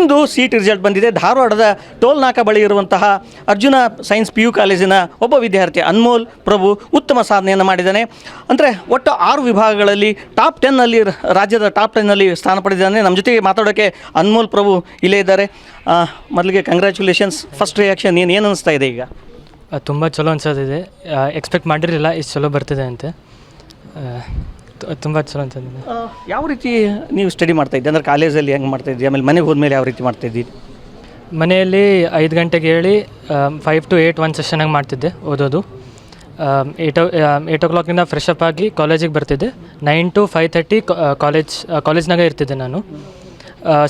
ಇಂದು seat result ಬಂದಿದೆ. ಧಾರವಾಡದ toll ನಾಕಾ ಬಳಿ ಇರುವಂತಹ ಅರ್ಜುನ ಸೈನ್ಸ್ PU ಕಾಲೇಜಿನ ಒಬ್ಬ ವಿದ್ಯಾರ್ಥಿ ಅನ್ಮೋಲ್ ಪ್ರಭು ಉತ್ತಮ ಸಾಧನೆಯನ್ನು ಮಾಡಿದ್ದಾನೆ. ಅಂದರೆ ಒಟ್ಟು 6 ವಿಭಾಗಗಳಲ್ಲಿ ಟಾಪ್ 10ನಲ್ಲಿ ರಾಜ್ಯದ ಟಾಪ್ 10ನಲ್ಲಿ ಸ್ಥಾನ ಪಡೆದಿದ್ದಾನೆ. ನಮ್ಮ ಜೊತೆಗೆ ಮಾತಾಡೋಕ್ಕೆ ಅನ್ಮೋಲ್ ಪ್ರಭು ಇಲ್ಲೇ ಇದ್ದಾರೆ. ಮೊದಲಿಗೆ ಕಂಗ್ರ್ಯಾಚುಲೇಷನ್ಸ್. ಫಸ್ಟ್ ರಿಯಾಕ್ಷನ್ ಏನು ಅನ್ನಿಸ್ತಾ ಇದೆ ಈಗ? ತುಂಬ ಚಲೋ ಅನ್ಸೋದಿದೆ. ಎಕ್ಸ್ಪೆಕ್ಟ್ ಮಾಡಿರಲಿಲ್ಲ ಇಷ್ಟು ಚಲೋ ಬರ್ತಿದೆ ಅಂತೆ. ತುಂಬ ಚಲೋ ಅನ್ಸೋದಿದೆ. ಯಾವ ರೀತಿ ನೀವು ಸ್ಟಡಿ ಮಾಡ್ತಾಯಿದ್ದೆ? ಅಂದರೆ ಕಾಲೇಜಲ್ಲಿ ಹೆಂಗೆ ಮಾಡ್ತಾಯಿದ್ದೆ, ಆಮೇಲೆ ಮನೆಗೆ ಹೋದ್ಮೇಲೆ ಯಾವ ರೀತಿ ಮಾಡ್ತಾಯಿದ್ದಿ? ಮನೆಯಲ್ಲಿ 5 ಗಂಟೆಗೆ ಹೇಳಿ 5 to 8 ಒಂದು ಸೆಷನಾಗಿ ಮಾಡ್ತಿದ್ದೆ ಓದೋದು. 8 o'clock ಫ್ರೆಶ್ ಅಪ್ ಆಗಿ ಕಾಲೇಜಿಗೆ ಬರ್ತಿದ್ದೆ. 9 to 5:30 ಕಾಲೇಜ್ನಾಗ ಇರ್ತಿದ್ದೆ ನಾನು.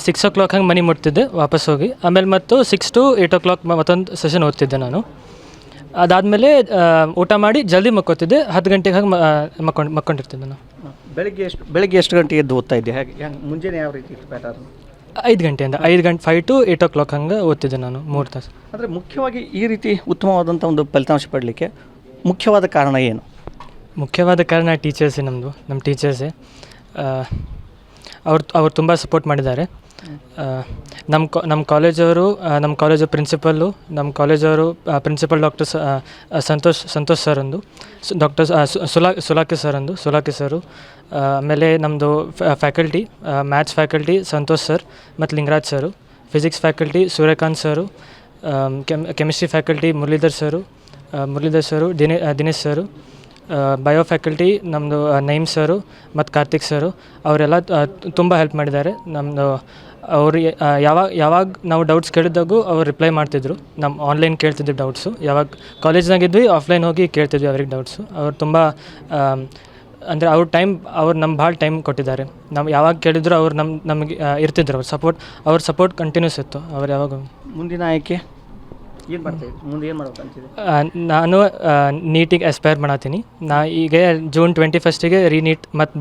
6 o'clock ಹಂಗೆ ಮನೆ ಮುಟ್ತಿದ್ದೆ ವಾಪಸ್ ಹೋಗಿ. ಆಮೇಲೆ ಮತ್ತು 6 to 8 o'clock ಮತ್ತೊಂದು ಸೆಷನ್ ಓದ್ತಿದ್ದೆ ನಾನು. ಅದಾದಮೇಲೆ ಊಟ ಮಾಡಿ ಜಲ್ದಿ ಮಕ್ಕೋತಿದ್ದೆ. 10 ಗಂಟೆಗೆ ಹಾಗೆ ಮಕ್ಕೊಂಡಿರ್ತಿದ್ದೆ ನಾನು. ಬೆಳಗ್ಗೆ ಎಷ್ಟು ಗಂಟೆಗೆ ಎದ್ದು ಓದ್ತಾ ಇದ್ದೆ? ಹೇಗೆ ಮುಂಜಾನೆ ಯಾವ ರೀತಿ ಇತ್ತು ಪ್ಯಾಟರ್ನ್? 5 ಗಂಟೆಯಿಂದ 5 to 8 o'clock ಹಂಗೆ ಓದ್ತಿದ್ದೆ ನಾನು 3 ತಾಸು. ಅಂದರೆ ಮುಖ್ಯವಾಗಿ ಈ ರೀತಿ ಉತ್ತಮವಾದಂಥ ಒಂದು ಫಲಿತಾಂಶ ಪಡಲಿಕ್ಕೆ ಮುಖ್ಯವಾದ ಕಾರಣ ಏನು? ಮುಖ್ಯವಾದ ಕಾರಣ ನಮ್ಮ ಟೀಚರ್ಸೇ. ಅವ್ರು ತುಂಬ ಸಪೋರ್ಟ್ ಮಾಡಿದ್ದಾರೆ. ನಮ್ಮ college principal doctor Santosh sir ಒಂದು, ಡಾಕ್ಟರ್ ಸುಲಾಕಿ ಸರು, ಆಮೇಲೆ ನಮ್ಮದು faculty maths faculty Santosh sir ಮತ್ತು Lingaraj sir, physics faculty Suryakant sir, chemistry faculty Muralidhar sir, Dinesh sir, bio faculty ನಮ್ಮದು ನೈಮ್ ಸರು ಮತ್ತು ಕಾರ್ತಿಕ್ ಸರು, ಅವರೆಲ್ಲ ತುಂಬ ಹೆಲ್ಪ್ ಮಾಡಿದ್ದಾರೆ. ನಮ್ಮದು ಅವರು ಯಾವಾಗ ನಾವು ಡೌಟ್ಸ್ ಕೇಳಿದಾಗೂ ಅವ್ರು ರಿಪ್ಲೈ ಮಾಡ್ತಿದ್ರು. ನಮ್ಮ ಆನ್ಲೈನ್ ಕೇಳ್ತಿದ್ವಿ ಡೌಟ್ಸು, ಯಾವಾಗ ಕಾಲೇಜ್ನಾಗಿದ್ವಿ ಆಫ್ಲೈನ್ ಹೋಗಿ ಕೇಳ್ತಿದ್ವಿ ಅವ್ರಿಗೆ ಡೌಟ್ಸು. ಅವ್ರು ತುಂಬ ಅಂದರೆ ಅವ್ರು ನಮ್ಮ ಭಾಳ ಟೈಮ್ ಕೊಟ್ಟಿದ್ದಾರೆ. ನಾವು ಯಾವಾಗ ಕೇಳಿದ್ರು ಅವ್ರು ನಮಗೆ ಇರ್ತಿದ್ರು. ಅವ್ರ ಸಪೋರ್ಟ್ ಕಂಟಿನ್ಯೂಸ್ ಇತ್ತು. ಅವ್ರು ಯಾವಾಗ ಮುಂದಿನ ಆಯ್ಕೆ ಏನು ಮಾಡ್ತೀವಿ, ಮುಂದೆ ಏನು ಮಾಡ್ಬೇಕು ಅಂತಿದೆ? ನಾನು ನೀಟಿಗೆ ಎಸ್ಪೈರ್ ಮಾಡತ್ತೀನಿ. ಈಗ June 21st ರೀನೀಟ್ ಮತ್ತು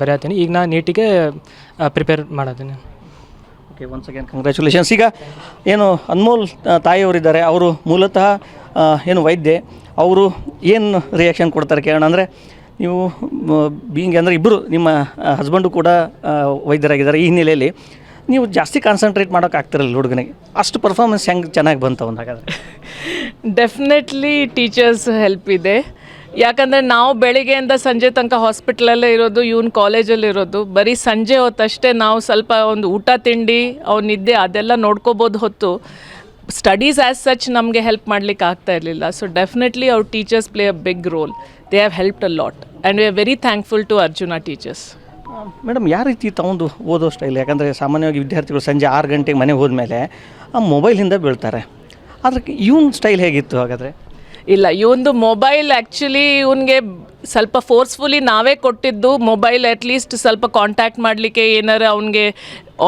ಬರೆಯತ್ತೀನಿ. ಈಗ ನಾನು ನೀಟಿಗೆ ಪ್ರಿಪೇರ್ ಮಾಡತ್ತೀನಿ. Okay, once again congratulations. ಈಗ ಏನು ಅನ್ಮೋಲ್ ತಾಯಿಯವರಿದ್ದಾರೆ, ಅವರು ಮೂಲತಃ ಏನು ವೈದ್ಯೆ. ಅವರು ಏನು ರಿಯಾಕ್ಷನ್ ಕೊಡ್ತಾರೆ ಕೇಳೋಣ. ಅಂದರೆ ನೀವು ಅಂದರೆ ಇಬ್ಬರು ನಿಮ್ಮ ಹಸ್ಬೆಂಡು ಕೂಡ ವೈದ್ಯರಾಗಿದ್ದಾರೆ. ಈ ಹಿನ್ನೆಲೆಯಲ್ಲಿ ನೀವು ಜಾಸ್ತಿ ಕಾನ್ಸಂಟ್ರೇಟ್ ಮಾಡೋಕ್ಕಾಗ್ತಿರಲ್ಲ ಹುಡುಗನಿಗೆ. ಅಷ್ಟು ಪರ್ಫಾರ್ಮೆನ್ಸ್ ಹೆಂಗೆ ಚೆನ್ನಾಗಿ ಬಂತು ಒಂದು? ಹಾಗಾದರೆ ಡೆಫಿನೆಟ್ಲಿ ಟೀಚರ್ಸ್ ಹೆಲ್ಪ್ ಇದೆ. ಯಾಕಂದರೆ ನಾವು ಬೆಳಿಗ್ಗೆಯಿಂದ ಸಂಜೆ ತನಕ ಹಾಸ್ಪಿಟ್ಲಲ್ಲೇ ಇರೋದು, ಇವನು ಕಾಲೇಜಲ್ಲಿರೋದು. ಬರೀ ಸಂಜೆ ಹೊತ್ತಷ್ಟೇ ನಾವು ಸ್ವಲ್ಪ ಒಂದು ಊಟ ತಿಂಡಿ ಅವ್ನು ನಿದ್ದೆ ಅದೆಲ್ಲ ನೋಡ್ಕೋಬೋದು ಹೊತ್ತು ಸ್ಟಡೀಸ್ ಆ್ಯಸ್ ಸಚ್ ನಮಗೆ ಹೆಲ್ಪ್ ಮಾಡಲಿಕ್ಕೆ ಆಗ್ತಾ ಇರಲಿಲ್ಲ. ಸೊ ಡೆಫಿನೆಟ್ಲಿ ಅವ್ರ teachers play a big role. They have helped a lot and we are very thankful to Arjuna teachers. Madam, ಯಾವ ರೀತಿ ತಗೊಂಡು ಓದೋ ಸ್ಟೈಲ್? ಯಾಕಂದರೆ ಸಾಮಾನ್ಯವಾಗಿ ವಿದ್ಯಾರ್ಥಿಗಳು ಸಂಜೆ 6 ಗಂಟೆಗೆ ಮನೆಗೆ ಹೋದ್ಮೇಲೆ ಆ ಮೊಬೈಲಿಂದ ಬೀಳ್ತಾರೆ. ಅದಕ್ಕೆ ಇವನ್ ಸ್ಟೈಲ್ ಹೇಗಿತ್ತು ಹಾಗಾದರೆ? ಇಲ್ಲ, ಇವೊಂದು ಮೊಬೈಲ್ ಆ್ಯಕ್ಚುಲಿ ಇವನಿಗೆ ಸ್ವಲ್ಪ ಫೋರ್ಸ್ಫುಲಿ ನಾವೇ ಕೊಟ್ಟಿದ್ದು. ಮೊಬೈಲ್ ಅಟ್ಲೀಸ್ಟ್ ಸ್ವಲ್ಪ ಕಾಂಟ್ಯಾಕ್ಟ್ ಮಾಡಲಿಕ್ಕೆ, ಏನಾರು ಅವನಿಗೆ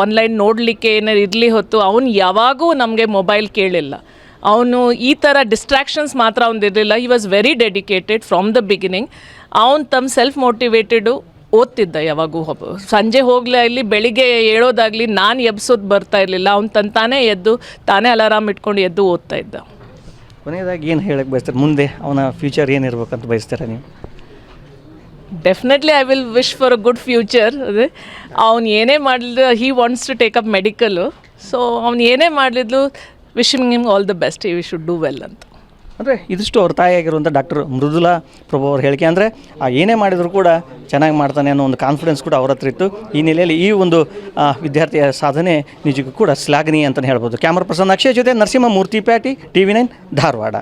ಆನ್ಲೈನ್ ನೋಡಲಿಕ್ಕೆ ಏನಾರು ಇರಲಿ ಹೊತ್ತು ಅವನು ಯಾವಾಗೂ ನಮಗೆ ಮೊಬೈಲ್ ಕೇಳಿಲ್ಲ. ಅವನು ಈ ಥರ ಡಿಸ್ಟ್ರಾಕ್ಷನ್ಸ್ ಮಾತ್ರ ಅವ್ನು ಇರಲಿಲ್ಲ. He was very dedicated from the beginning. ಅವನು ತಮ್ಮ ಸೆಲ್ಫ್ ಮೋಟಿವೇಟೆಡು ಓದ್ತಿದ್ದ. ಯಾವಾಗೂ ಸಂಜೆ ಹೋಗಲಿ ಬೆಳಿಗ್ಗೆ ಹೇಳೋದಾಗಲಿ ನಾನು ಎಬ್ಸೋದು ಬರ್ತಾ ಇರಲಿಲ್ಲ. ಅವ್ನು ತಾನೇ ಎದ್ದು ತಾನೇ ಅಲಾರಾಮ್ ಇಟ್ಕೊಂಡು ಎದ್ದು ಓದ್ತಾ ಇದ್ದ. ಕೊನೆಯದಾಗಿ ಏನು ಹೇಳಕ್ಕೆ ಬಯಸ್ತಾರೆ? ಮುಂದೆ ಅವನ ಫ್ಯೂಚರ್ ಏನಿರ್ಬೇಕಂತ ಬಯಸ್ತಾರೆ ನೀವು? Definitely I will wish for a good future. ಅದೇ ಅವ್ನು ಏನೇ ಮಾಡಲಿಲ್ಲ, he wants to take up medical. So ಅವ್ನು ಏನೇ ಮಾಡಲಿದ್ಲು, wishing him all the best. We should do well ಅಂತ. ಅಂದರೆ ಇದಿಷ್ಟು ಅವ್ರ ತಾಯಿಯಾಗಿರುವಂಥ ಡಾಕ್ಟರ್ ಮೃದುಲಾ ಪ್ರಭು ಅವ್ರ ಹೇಳಿಕೆ. ಅಂದರೆ ಏನೇ ಮಾಡಿದರೂ ಕೂಡ ಚೆನ್ನಾಗಿ ಮಾಡ್ತಾನೆ ಅನ್ನೋ ಒಂದು ಕಾನ್ಫಿಡೆನ್ಸ್ ಕೂಡ ಅವ್ರ ಹತ್ರ ಇತ್ತು. ಈ ನೆಲೆಯಲ್ಲಿ ಈ ಒಂದು ವಿದ್ಯಾರ್ಥಿಯ ಸಾಧನೆ ನಿಜಕ್ಕೂ ಕೂಡ ಶ್ಲಾಘನೀಯ ಅಂತಲೇ ಹೇಳ್ಬೋದು. ಕ್ಯಾಮರಾ ಪರ್ಸನ್ ಅಕ್ಷಯ್ ಜೊತೆ ನರಸಿಂಹಮೂರ್ತಿ ಪ್ಯಾಟಿ, TV9 ಧಾರವಾಡ.